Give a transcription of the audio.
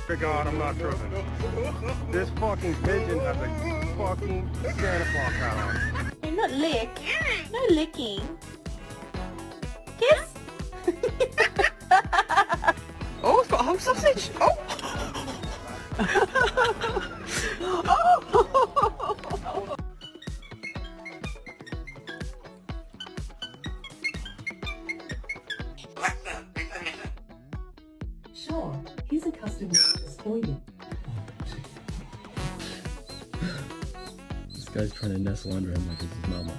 to God, I'm not tripping. This fucking pigeon has a fucking Santa Claus hat on. Hey, not lick. No licking. Kiss? Oh, it's got ham sausage. Oh. Sure, he's accustomed to this for you. This guy's trying to nestle under him like it's his mama.